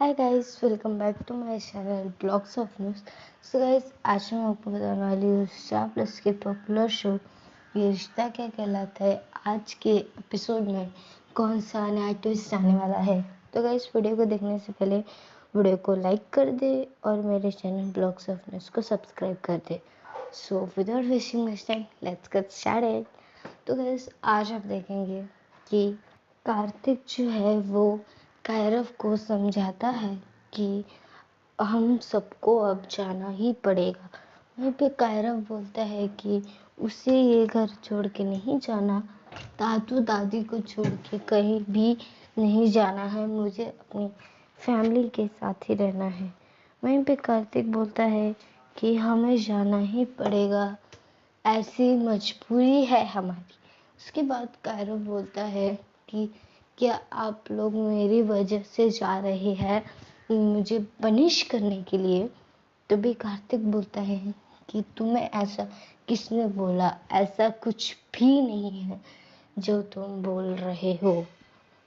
Hi guys, welcome back to my channel blogs of news. So guys, आज मैं आपको बताने वाली हूँ स्टार प्लस के पॉपुलर शो ये रिश्ता क्या कहलाता है। आज के एपिसोड में कौन सा नया ट्विस्ट आने वाला है। तो गाइस, वीडियो को देखने से पहले वीडियो को लाइक कर दे और मेरे चैनल ब्लॉग्स ऑफ न्यूज़ को सब्सक्राइब कर दे। So without wasting much time, let's get started. तो गाइस, आज आप देखेंगे कि कार्तिक जो है वो कायरव को समझाता है कि हम सबको अब जाना ही पड़ेगा। वहीं पे कायरव बोलता है कि उसे ये घर छोड़ के नहीं जाना, दादू दादी को छोड़ के कहीं भी नहीं जाना है, मुझे अपनी फैमिली के साथ ही रहना है। वहीं पे कार्तिक बोलता है कि हमें जाना ही पड़ेगा, ऐसी मजबूरी है हमारी। उसके बाद कायरव बोलता है कि क्या आप लोग मेरी वजह से जा रहे हैं मुझे पनिश करने के लिए। तो भी कार्तिक बोलता है कि तुम्हें ऐसा किसने बोला, ऐसा कुछ भी नहीं है जो तुम बोल रहे हो।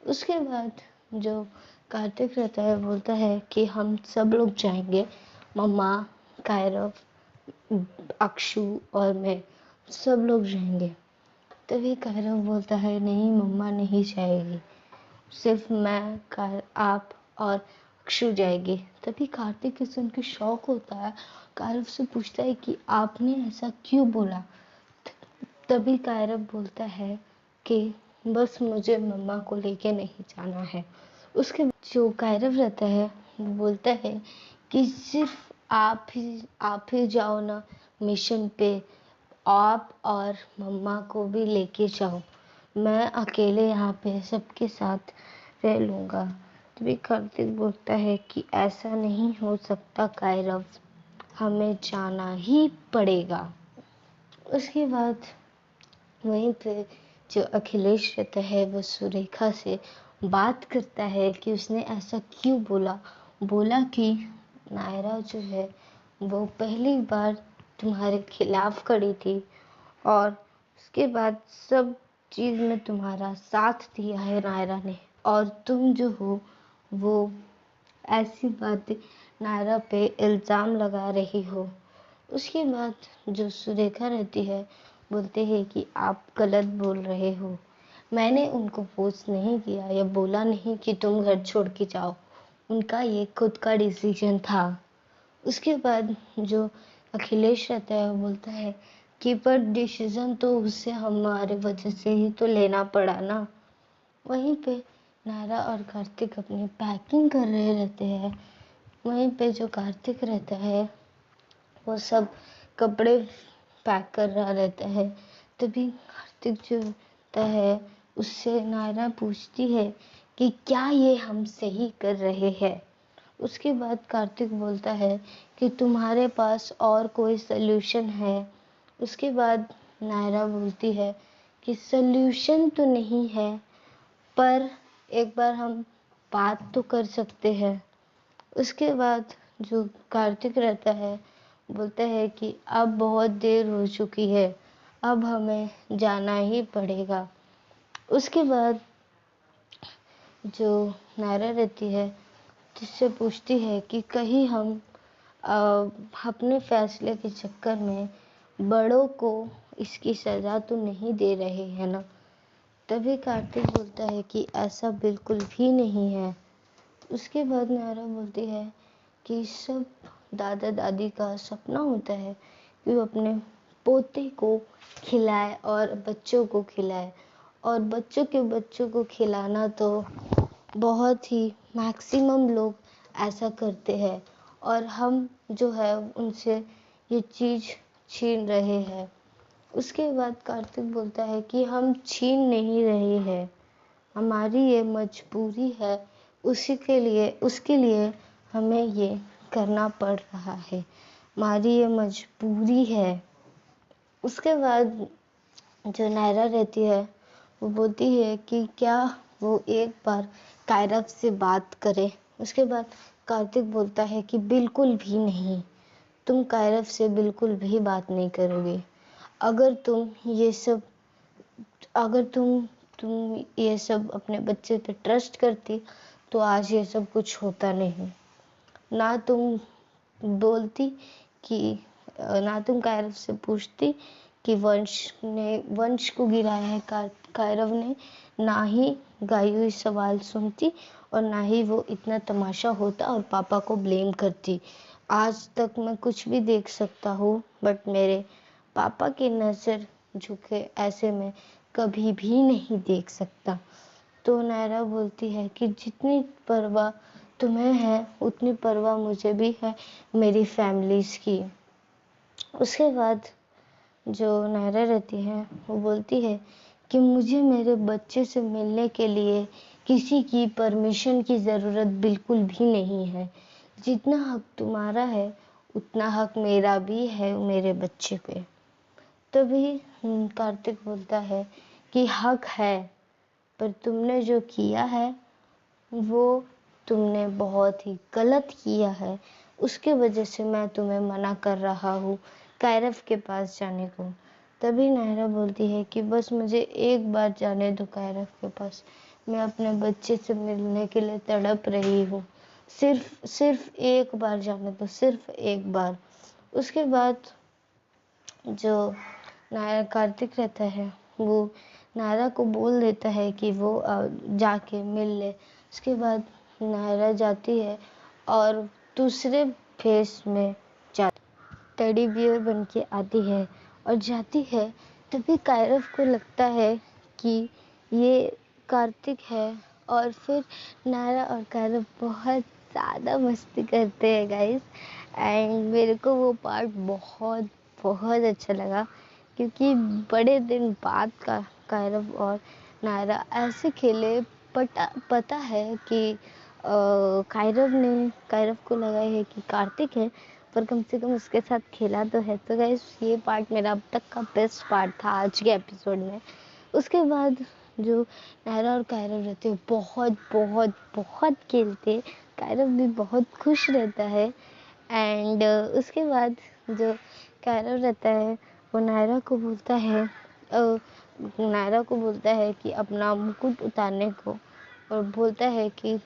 उसके बाद जो कार्तिक रहता है बोलता है कि हम सब लोग जाएंगे, मम्मा, कायरव, अक्षु और मैं, सब लोग जाएंगे। तभी कायरव बोलता है नहीं, मम्मा नहीं जाएगी, सिर्फ मैं, आप और अक्षु जाएगी। तभी कार्तिक की सुन के शौक होता है, कायरव से पूछता है कि आपने ऐसा क्यों बोला। तभी कायरव बोलता है कि बस मुझे मम्मा को लेके नहीं जाना है। उसके बाद जो कायरव रहता है वो बोलता है कि सिर्फ आप ही जाओ ना मिशन पे, आप और मम्मा को भी लेके जाओ, मैं अकेले यहाँ पे सबके साथ रह लूँगा। तभी कार्तिक बोलता है कि ऐसा नहीं हो सकता कायरव, हमें जाना ही पड़ेगा। उसके बाद वहीं पे जो अखिलेश रहता है वो सुरेखा से बात करता है कि उसने ऐसा क्यों बोला। बोला कि नायरा जो है वो पहली बार तुम्हारे खिलाफ खड़ी थी और उसके बाद सब चीज़ में तुम्हारा साथ दिया है नायरा ने, और तुम जो हो वो ऐसी बातें नायरा पे इल्ज़ाम लगा रही हो। उसके बाद जो सुरेखा रहती है बोलते हैं कि आप गलत बोल रहे हो, मैंने उनको फोर्स नहीं किया या बोला नहीं कि तुम घर छोड़ के जाओ, उनका ये खुद का डिसीजन था। उसके बाद जो अखिलेश रहता है वो बोलता है कि पर डिसीजन तो उससे हमारे वजह से ही तो लेना पड़ा ना। वहीं पे नायरा और कार्तिक अपनी पैकिंग कर रहे रहते हैं। वहीं पे जो कार्तिक रहता है वो सब कपड़े पैक कर रहा रहता है। तभी कार्तिक जो रहता है उससे नायरा पूछती है कि क्या ये हम सही कर रहे हैं। उसके बाद कार्तिक बोलता है कि तुम्हारे पास और कोई सल्यूशन है। उसके बाद नायरा बोलती है कि सल्यूशन तो नहीं है, पर एक बार हम बात तो कर सकते हैं। उसके बाद जो कार्तिक रहता है बोलता है कि अब बहुत देर हो चुकी है, अब हमें जाना ही पड़ेगा। उसके बाद जो नायरा रहती है जिससे पूछती है कि कहीं हम अपने फैसले के चक्कर में बड़ों को इसकी सज़ा तो नहीं दे रहे हैं ना। तभी कार्तिक बोलता है कि ऐसा बिल्कुल भी नहीं है। उसके बाद नायरा बोलती है कि सब दादा दादी का सपना होता है कि वो अपने पोते को खिलाए और बच्चों को खिलाए, और बच्चों के बच्चों को खिलाना तो बहुत ही मैक्सिमम लोग ऐसा करते हैं, और हम जो है उनसे ये चीज़ छीन रहे हैं। उसके बाद कार्तिक बोलता है कि हम छीन नहीं रहे हैं, हमारी ये मजबूरी है, उसके लिए हमें ये करना पड़ रहा है, हमारी ये मजबूरी है। उसके बाद जो नायरा रहती है वो बोलती है कि क्या वो एक बार कायरव से बात करे। उसके बाद कार्तिक बोलता है कि बिल्कुल भी नहीं, तुम कायरव से बिल्कुल भी बात नहीं करोगे। अगर तुम ये सब अगर तुम ये सब अपने बच्चे पे ट्रस्ट करती तो आज ये सब कुछ होता नहीं। ना तुम बोलती कि ना तुम कायरव से पूछती कि वंश को गिराया है कायरव ने, ना ही गाई हुई सवाल सुनती और ना ही वो इतना तमाशा होता और पापा को ब्लेम करती। आज तक मैं कुछ भी देख सकता हूँ, बट मेरे पापा की नज़र झुके ऐसे में कभी भी नहीं देख सकता। तो नायरा बोलती है कि जितनी परवाह तुम्हें है उतनी परवाह मुझे भी है मेरी फैमिलीज़ की। उसके बाद जो नायरा रहती है वो बोलती है कि मुझे मेरे बच्चे से मिलने के लिए किसी की परमिशन की ज़रूरत बिल्कुल भी नहीं है। जितना हक तुम्हारा है उतना हक मेरा भी है मेरे बच्चे पे। तभी कार्तिक बोलता है कि हक है, पर तुमने जो किया है वो तुमने बहुत ही गलत किया है। उसके वजह से मैं तुम्हें मना कर रहा हूँ कायरव के पास जाने को। तभी नायरा बोलती है कि बस मुझे एक बार जाने दो कायरव के पास, मैं अपने बच्चे से मिलने के लिए तड़प रही हूँ। सिर्फ एक बार जाने दो, सिर्फ एक बार। उसके बाद जो नायरा कार्तिक रहता है वो नायरा को बोल देता है कि वो जाके मिल ले। उसके बाद नायरा जाती है और दूसरे फेस में टेडी बियर बन के आती है और जाती है। तभी कायरव को लगता है कि ये कार्तिक है और फिर नायरा और कायरव बहुत ज़्यादा मस्ती करते हैं गाइस। एंड मेरे को वो पार्ट बहुत बहुत अच्छा लगा, क्योंकि बड़े दिन बाद का कायरव और नायरा ऐसे खेले। पता है कि कायरव को लगा है कि कार्तिक है, पर कम से कम उसके साथ खेला तो है। तो गाइस ये पार्ट मेरा अब तक का बेस्ट पार्ट था आज के एपिसोड में। उसके बाद जो नायरा और कायरव रहते हैं बहुत बहुत बहुत खेलते, कायरव भी बहुत खुश रहता है। एंड उसके बाद जो कायरव रहता है वो नायरा को बोलता है कि अपना मुकुट उतारने को, और बोलता है कि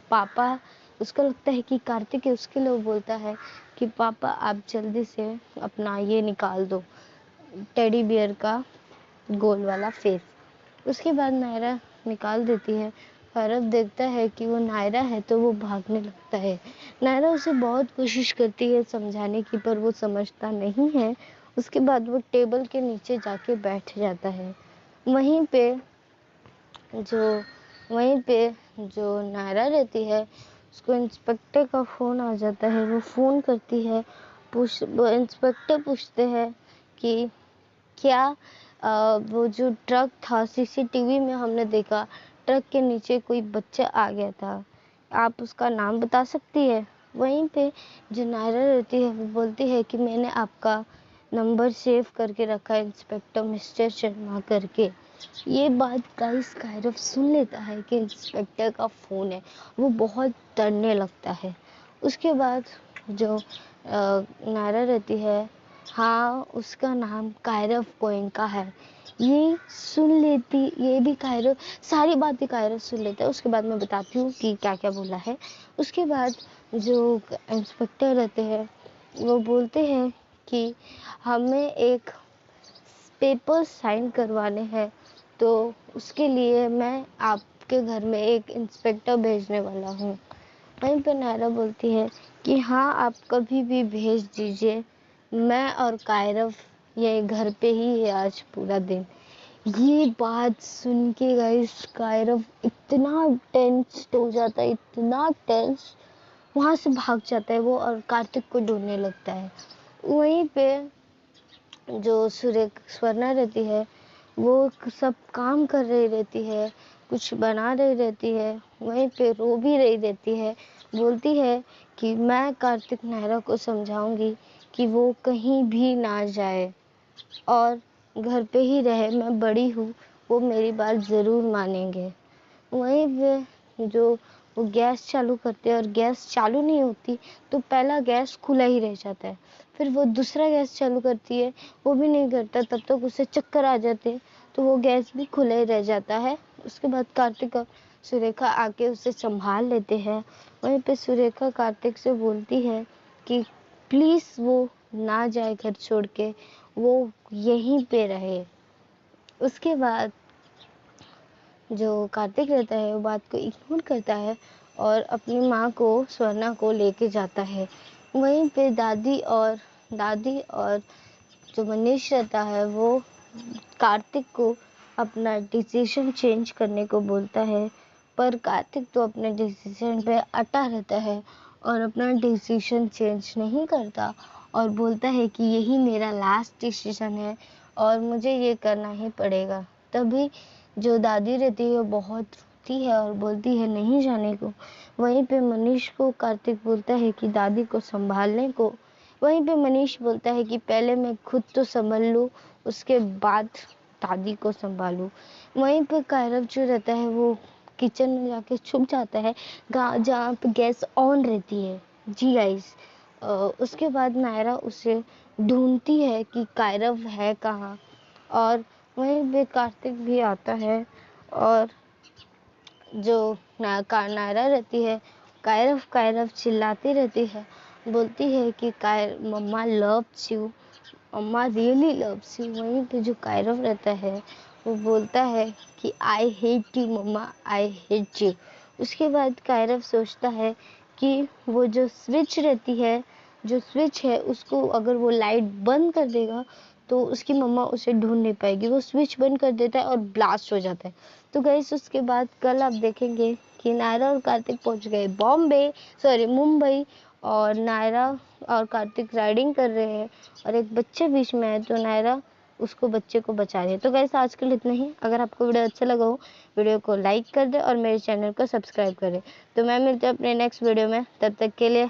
पापा, उसको लगता है कि कार्तिक है, उसके लिए वो बोलता है कि पापा आप जल्दी से अपना ये निकाल दो, टेडी बियर का गोल वाला फेस। उसके बाद नायरा निकाल देती है। कायरव देखता है कि वो नायरा है तो वो भागने लगता है। नायरा उसे बहुत कोशिश करती है समझाने की, पर वो समझता नहीं है। उसके बाद वो टेबल के नीचे जाके बैठ जाता है। वहीं पे जो नायरा रहती है उसको इंस्पेक्टर का फ़ोन आ जाता है। वो फ़ोन करती है, इंस्पेक्टर पूछते हैं कि क्या वो जो ट्रक था, सीसीटीवी में हमने देखा ट्रक के नीचे कोई बच्चा आ गया था, आप उसका नाम बता सकती है? वहीं पे जो नायरा रहती है वो बोलती है कि मैंने आपका नंबर सेव करके रखा है, इंस्पेक्टर मिस्टर शर्मा करके। ये बात गाइस कायरव सुन लेता है कि इंस्पेक्टर का फ़ोन है। वो बहुत डरने लगता है। उसके बाद जो नायरा रहती है, हाँ उसका नाम कायरव गोएंका है, ये भी कायरव सारी बातें कायरव सुन लेता है। उसके बाद मैं बताती हूँ कि क्या क्या बोला है। उसके बाद जो इंस्पेक्टर रहते हैं वो बोलते हैं कि हमें एक पेपर साइन करवाने हैं, तो उसके लिए मैं आपके घर में एक इंस्पेक्टर भेजने वाला हूँ। वहीं पर नायरा बोलती है कि हाँ आप कभी भी भेज दीजिए, मैं और कायरव ये घर पे ही है आज पूरा दिन। ये बात सुन के गाइस कायरव इतना टेंस हो जाता है, इतना टेंस, वहाँ से भाग जाता है वो और कार्तिक को ढूंढने लगता है। वहीं पे जो स्वर्णा रहती है वो सब काम कर रही रहती है, कुछ बना रही रहती है, वहीं पे रो भी रही रहती है। बोलती है कि मैं कार्तिक नायरा को समझाऊंगी कि वो कहीं भी ना जाए और घर पे ही रहे, मैं बड़ी हूँ, वो मेरी बात ज़रूर मानेंगे। वहीं पे जो वो गैस चालू करते हैं और गैस चालू नहीं होती, तो पहला गैस खुला ही रह जाता है। फिर वो दूसरा गैस चालू करती है, वो भी नहीं करता, तब तक उसे चक्कर आ जाते हैं, तो वो गैस भी खुला ही रह जाता है। उसके बाद कार्तिक और सुरेखा आके उसे संभाल लेते हैं। वहीं पे सुरेखा कार्तिक से बोलती है कि प्लीज़ वो ना जाए घर छोड़ के, वो यहीं पे रहे। उसके बाद जो कार्तिक रहता है वो बात को इग्नोर करता है और अपनी माँ को, स्वर्णा को लेके जाता है। वहीं पे दादी और जो मनीष रहता है वो कार्तिक को अपना डिसीजन चेंज करने को बोलता है, पर कार्तिक तो अपने डिसीजन पे अटा रहता है और अपना डिसीजन चेंज नहीं करता और बोलता है कि यही मेरा लास्ट डिसीजन है और मुझे ये करना ही पड़ेगा। तभी जो दादी रहती है वो बहुत रोती है और बोलती है नहीं जाने को। वहीं पे मनीष को कार्तिक बोलता है कि दादी को संभालने को। वहीं पे मनीष बोलता है कि पहले मैं खुद तो संभल लूँ, उसके बाद दादी को संभालूँ। वहीं पे कायरव जो रहता है वो किचन में जाके छुप जाता है जहाँ पे गैस ऑन रहती है। जी गाइस, उसके बाद नायरा उसे ढूंढती है कि कायरव है कहाँ, और वहीं पे कार्तिक भी आता है और जो नायरा रहती है कायरव कायरव चिल्लाती रहती है, बोलती है कि mama loves you, mama really loves you. वहीं पे जो कायरव रहता है वो बोलता है कि I hate you mamma, I hate you. उसके बाद कायरव सोचता है कि वो जो स्विच रहती है, जो स्विच है उसको अगर वो लाइट बंद कर देगा तो उसकी मम्मा उसे ढूंढ नहीं पाएगी। वो स्विच बंद कर देता है और ब्लास्ट हो जाता है। तो गाइस उसके बाद कल आप देखेंगे कि नायरा और कार्तिक पहुंच गए मुंबई, और नायरा और कार्तिक राइडिंग कर रहे हैं और एक बच्चे बीच में है, तो नायरा उसको बच्चे को बचा रही है। तो गाइस आज के लिए इतना ही। अगर आपको वीडियो अच्छा लगा हो, वीडियो को लाइक कर दे और मेरे चैनल को सब्सक्राइब करें। तो मैं मिलती हूँ अपने नेक्स्ट वीडियो में, तब तक के लिए